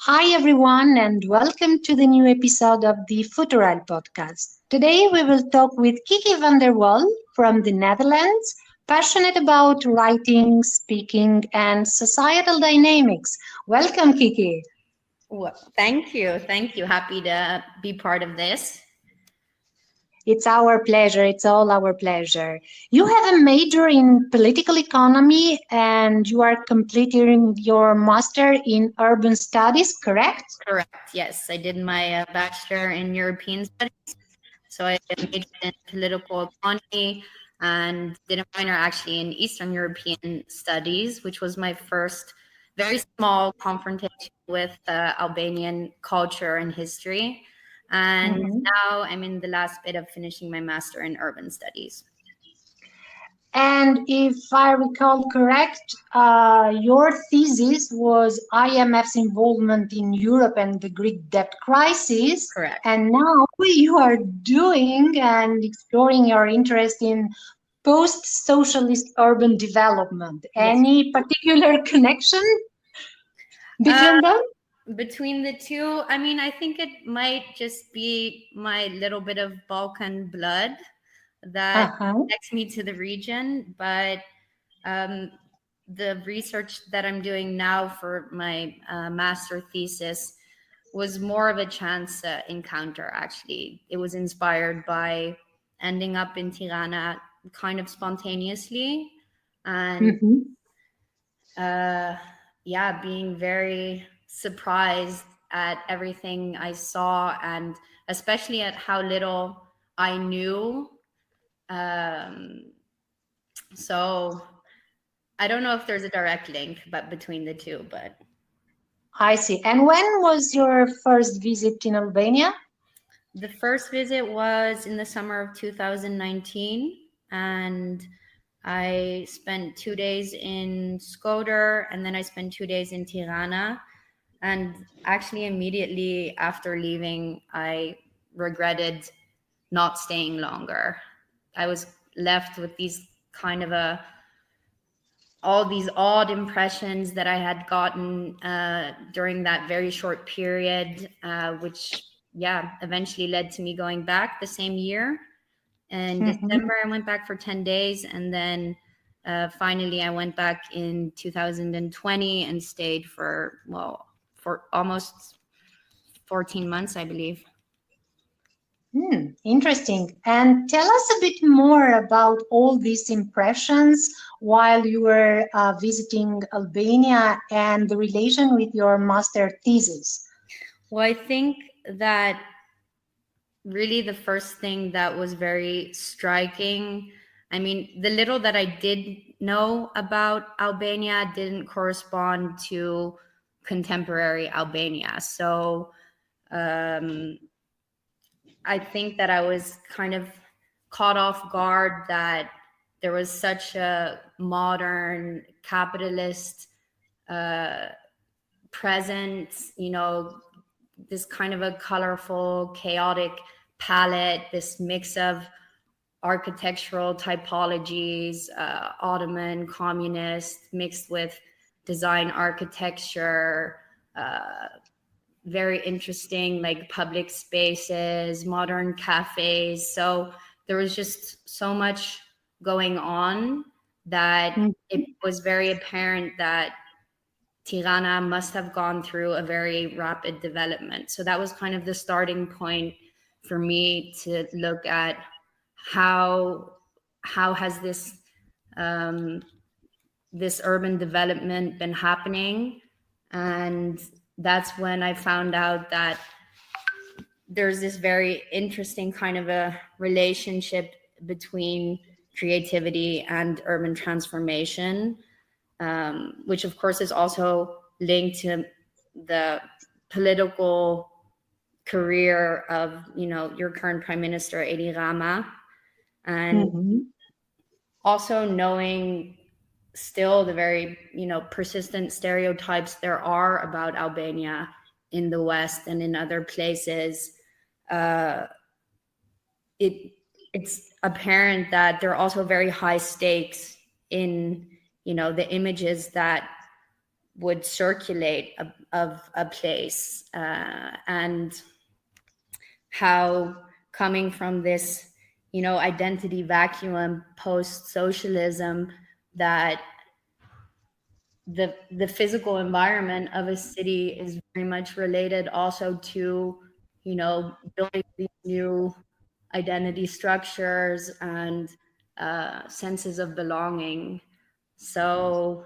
Hi, everyone, and welcome to the new episode of the Futural podcast. Today, we will talk with Keke van der Wal from the Netherlands, passionate about writing, speaking, and societal dynamics. Welcome, Keke. Well, thank you. Thank you. Happy to be part of this. It's our pleasure. It's all our pleasure. You have a major in political economy and you are completing your master in urban studies, correct? Correct. Yes, I did my bachelor in European studies. So I majored in political economy and did a minor actually in Eastern European studies, which was my first very small confrontation with Albanian culture and history. And now I'm in the last bit of finishing my master in urban studies. And if I recall correct, your thesis was IMF's involvement in Europe and the Greek debt crisis. Correct. And now you are doing and exploring your interest in post-socialist urban development. Yes. Any particular connection between them? Between the two, I mean, I think it might just be my little bit of Balkan blood that connects me to the region, but the research that I'm doing now for my master thesis was more of a chance encounter, actually. It was inspired by ending up in Tirana kind of spontaneously and being very surprised at everything I saw and especially at how little I knew. So I don't know if there's a direct link between the two, but I see. And when was your first visit in Albania? The first visit was in the summer of 2019, and I spent 2 days in Skåder, and then I spent 2 days in Tirana. And actually, immediately after leaving, I regretted not staying longer. I was left with these kind of all these odd impressions that I had gotten during that very short period, which eventually led to me going back the same year. In December, I went back for 10 days. And then finally, I went back in 2020 and stayed for almost 14 months, I believe. Interesting. And tell us a bit more about all these impressions while you were visiting Albania and the relation with your master thesis. Well, I think that really the first thing that was very striking, I mean, the little that I did know about Albania didn't correspond to contemporary Albania. So I think that I was kind of caught off guard that there was such a modern capitalist presence, this kind of a colorful, chaotic palette, this mix of architectural typologies, Ottoman, communist, mixed with design architecture, very interesting like public spaces, modern cafes. So there was just so much going on that it was very apparent that Tirana must have gone through a very rapid development. So that was kind of the starting point for me to look at how has this this urban development been happening. And that's when I found out that there's this very interesting kind of a relationship between creativity and urban transformation, which of course is also linked to the political career of, your current Prime Minister, Edi Rama. And also knowing still the very, persistent stereotypes there are about Albania in the West and in other places. It's apparent that there are also very high stakes in, the images that would circulate of a place, and how coming from this, identity vacuum, post-socialism, that the physical environment of a city is very much related also to, building these new identity structures and senses of belonging. So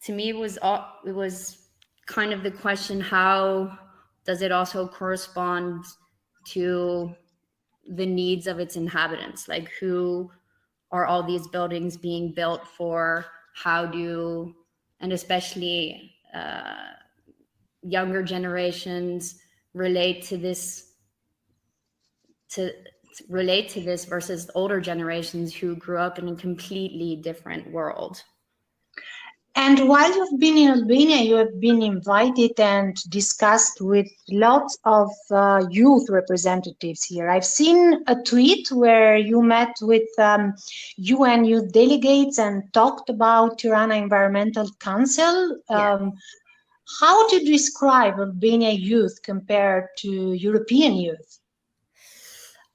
to me, it was kind of the question, how does it also correspond to the needs of its inhabitants? Like, who are all these buildings being built for? How do, and especially younger generations relate to this, versus older generations who grew up in a completely different world? And while you've been in Albania, you have been invited and discussed with lots of youth representatives here. I've seen a tweet where you met with UN youth delegates and talked about Tirana Environmental Council. Yeah. How do you describe Albania youth compared to European youth?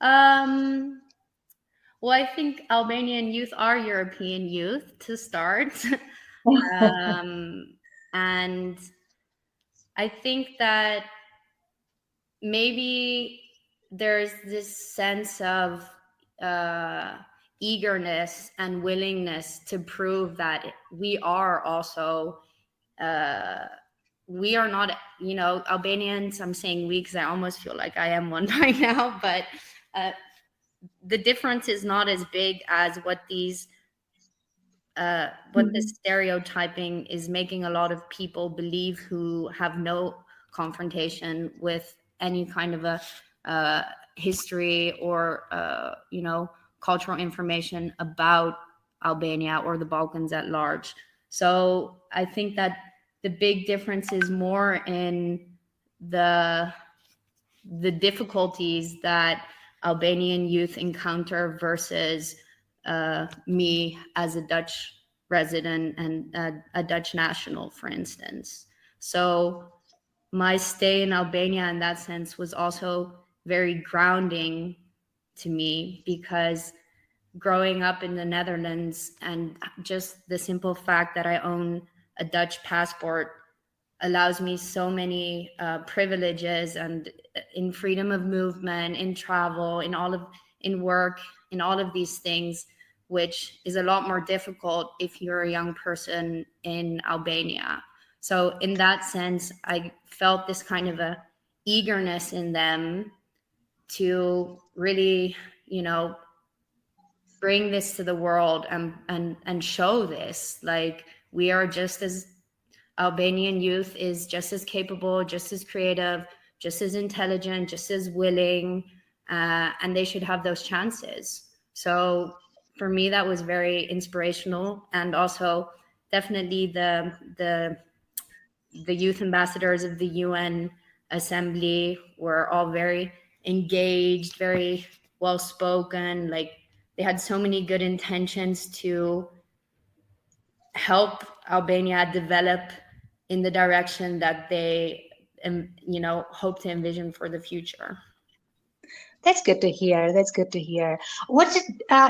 Well, I think Albanian youth are European youth to start. And I think that maybe there's this sense of eagerness and willingness to prove that we are also, we are not, Albanians, I'm saying we because I almost feel like I am one right now, but the difference is not as big as what these what the stereotyping is making a lot of people believe who have no confrontation with any kind of a history or cultural information about Albania or the Balkans at large. So I think that the big difference is more in the difficulties that Albanian youth encounter versus me as a Dutch resident and a Dutch national, for instance. So my stay in Albania in that sense was also very grounding to me, because growing up in the Netherlands and just the simple fact that I own a Dutch passport allows me so many privileges, and in freedom of movement, in travel, in work, in all of these things, which is a lot more difficult if you're a young person in Albania. So in that sense, I felt this kind of a eagerness in them to really, bring this to the world and show this. Like, we are just as, Albanian youth is just as capable, just as creative, just as intelligent, just as willing, and they should have those chances. So for me, that was very inspirational. And also definitely the youth ambassadors of the UN Assembly were all very engaged, very well-spoken. Like, they had so many good intentions to help Albania develop in the direction that they, hope to envision for the future. That's good to hear. That's good to hear. What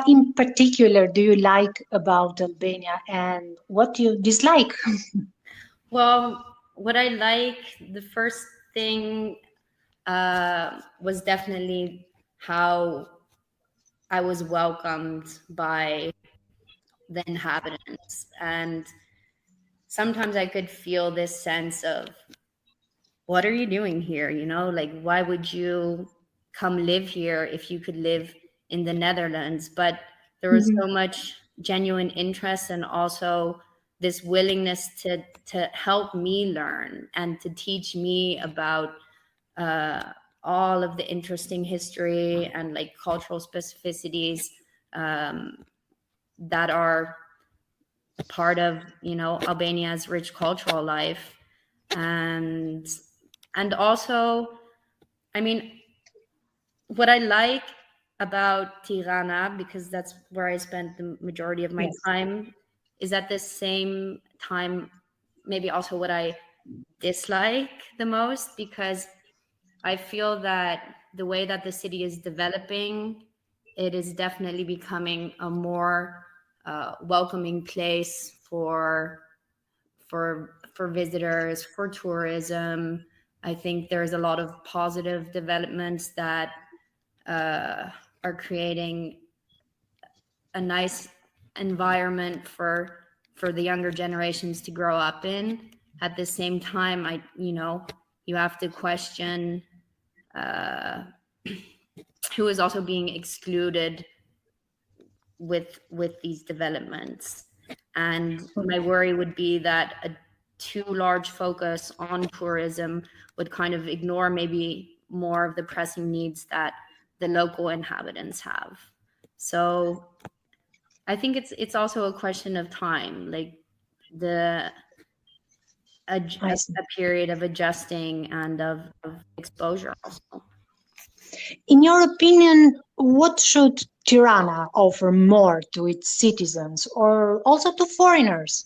in particular do you like about Albania, and what do you dislike? Well, what I like, the first thing was definitely how I was welcomed by the inhabitants. And sometimes I could feel this sense of, what are you doing here? Like, why would you come live here if you could live in the Netherlands? But there was so much genuine interest, and also this willingness to help me learn and to teach me about all of the interesting history and like cultural specificities that are part of, Albania's rich cultural life. And also, I mean, what I like about Tirana, because that's where I spent the majority of my time, is at the same time maybe also what I dislike the most, because I feel that the way that the city is developing, it is definitely becoming a more welcoming place for visitors, for tourism. I think there's a lot of positive developments that are creating a nice environment for the younger generations to grow up in. At the same time, you have to question who is also being excluded with these developments. And my worry would be that a too large focus on tourism would kind of ignore maybe more of the pressing needs that the local inhabitants have. So I think it's also a question of time, like a period of adjusting and of exposure also. In your opinion, what should Tirana offer more to its citizens or also to foreigners?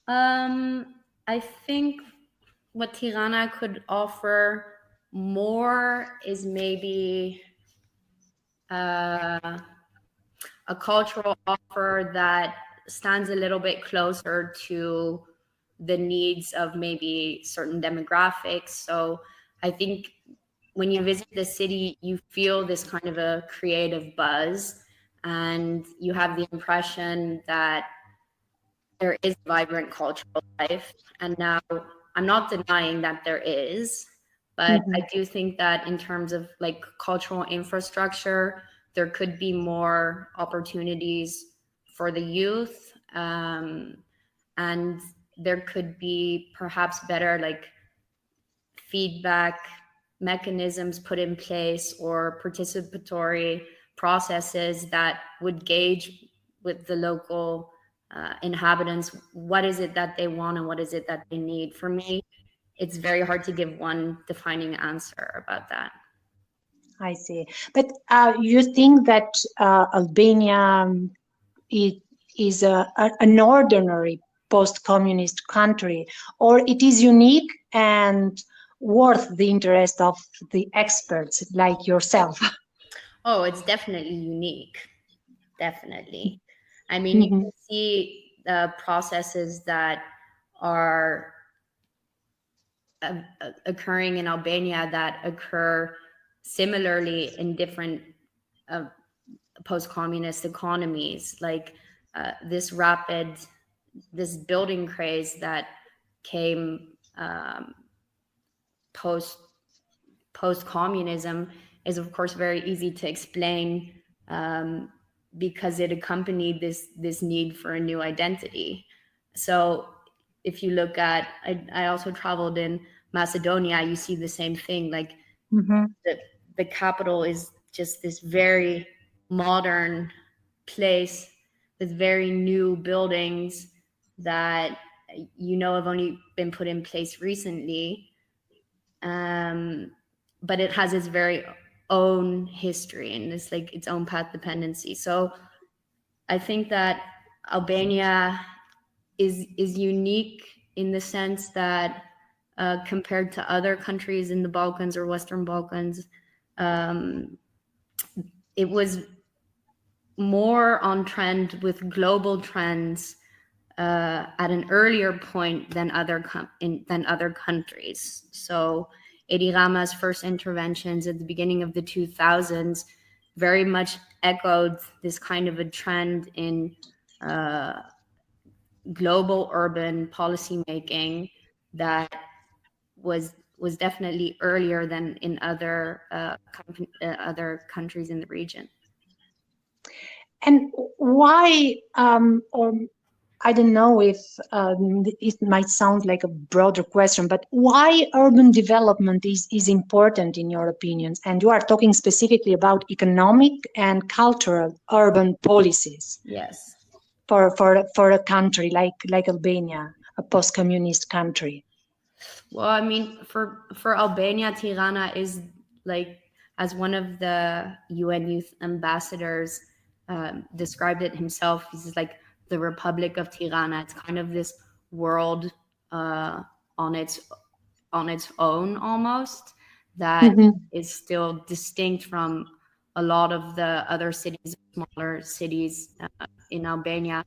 I think what Tirana could offer more is maybe a cultural offer that stands a little bit closer to the needs of maybe certain demographics. So I think when you visit the city, you feel this kind of a creative buzz, and you have the impression that there is vibrant cultural life. And now I'm not denying that there is, but I do think that in terms of like cultural infrastructure, there could be more opportunities for the youth, and there could be perhaps better like feedback mechanisms put in place, or participatory processes that would gauge with the local inhabitants what is it that they want and what is it that they need. For me, it's very hard to give one defining answer about that. I see. But you think that Albania is an ordinary post-communist country, or it is unique and worth the interest of the experts like yourself? Oh, it's definitely unique. Definitely. I mean, you can see the processes that are occurring in Albania that occur similarly in different post-communist economies, like this building craze that came post-communism is of course very easy to explain, because it accompanied this need for a new identity. So if you look at, I also traveled in Macedonia, you see the same thing, like the capital is just this very modern place with very new buildings that have only been put in place recently, but it has its very own history and it's like its own path dependency. So I think that Albania is unique in the sense that compared to other countries in the Balkans or Western Balkans, it was more on trend with global trends at an earlier point than other countries. So Edi Rama's first interventions at the beginning of the 2000s very much echoed this kind of a trend in global urban policymaking that was definitely earlier than in other countries in the region. And why, or I don't know if it might sound like a broader question, but why urban development is important in your opinions? And you are talking specifically about economic and cultural urban policies. Yes. For a country like Albania, a post-communist country. Well, I mean, for Albania, Tirana is like, as one of the UN Youth Ambassadors described it himself, he's like the Republic of Tirana. It's kind of this world on its own almost, that is still distinct from a lot of the other cities, smaller cities in Albania.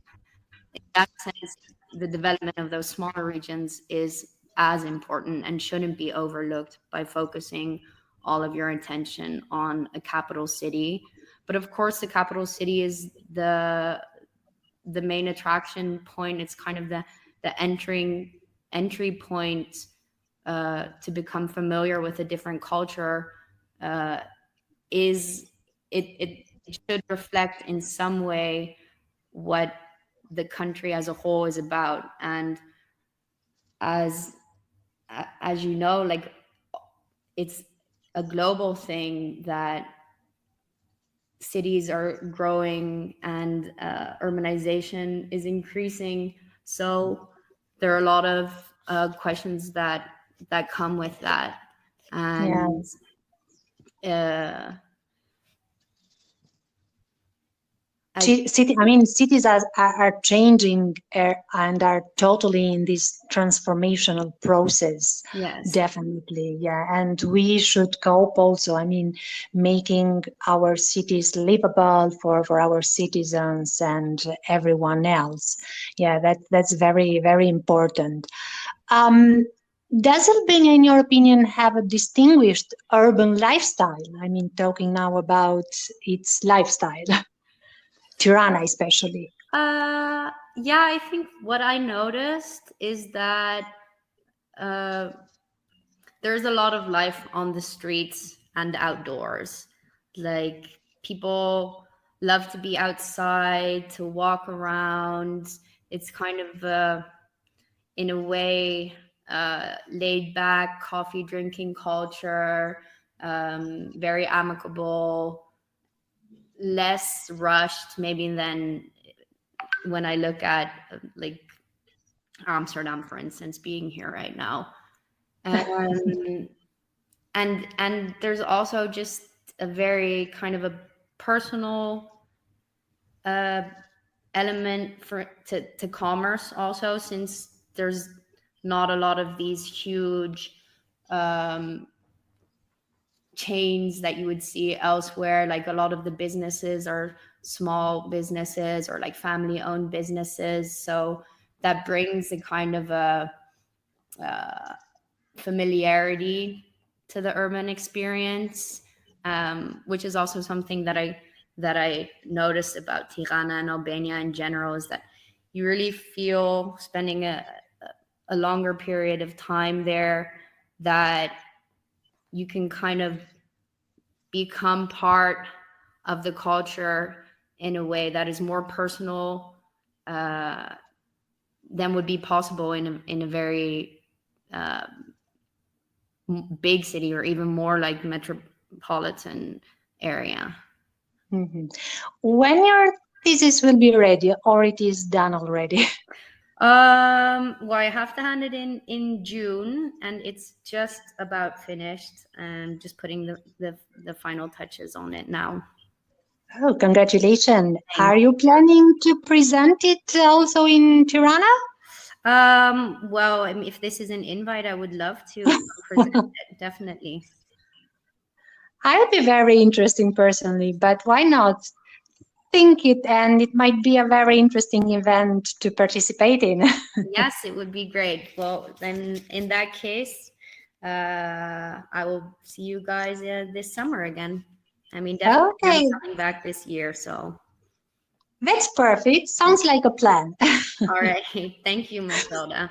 In that sense, the development of those smaller regions is as important and shouldn't be overlooked by focusing all of your attention on a capital city. But of course, the capital city is the main attraction point. It's kind of the entry point to become familiar with a different culture. It should reflect in some way what the country as a whole is about. And as you know, like, it's a global thing that cities are growing and urbanization is increasing. So there are a lot of questions that come with that. And cities are changing and are totally in this transformational process. Yes, definitely. Yeah, and we should cope also. Making our cities livable for our citizens and everyone else. Yeah, that's very, very important. Does Albania, in your opinion, have a distinguished urban lifestyle? Talking now about its lifestyle. Tirana especially. Yeah, I think what I noticed is that there's a lot of life on the streets and outdoors. Like, people love to be outside, to walk around. It's kind of in a way laid back coffee drinking culture, very amicable, less rushed maybe than when I look at like Amsterdam, for instance, being here right now. And there's also just a very kind of a personal element to commerce also, since there's not a lot of these huge chains that you would see elsewhere. Like, a lot of the businesses are small businesses or like family owned businesses. So that brings a kind of a familiarity to the urban experience, which is also something that I noticed about Tirana and Albania in general, is that you really feel, spending a longer period of time there, that you can kind of become part of the culture in a way that is more personal than would be possible in a very big city, or even more like metropolitan area. When your thesis will be ready, or it is done already? Well, I have to hand it in June, and it's just about finished. I'm just putting the final touches on it now. Oh, congratulations. Are you planning to present it also in Tirana? Well, if this is an invite, I would love to present it, definitely. I would be very interesting personally, but why not? Think it, and it might be a very interesting event to participate in. Yes, it would be great. Well, then in that case, I will see you guys this summer again. Definitely Okay. coming back this year, so. That's perfect. Sounds like a plan. All right. Thank you, Matilda.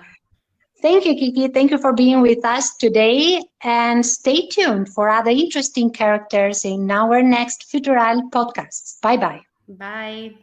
Thank you, Keke. Thank you for being with us today. And stay tuned for other interesting characters in our next Futural podcasts. Bye-bye. Bye.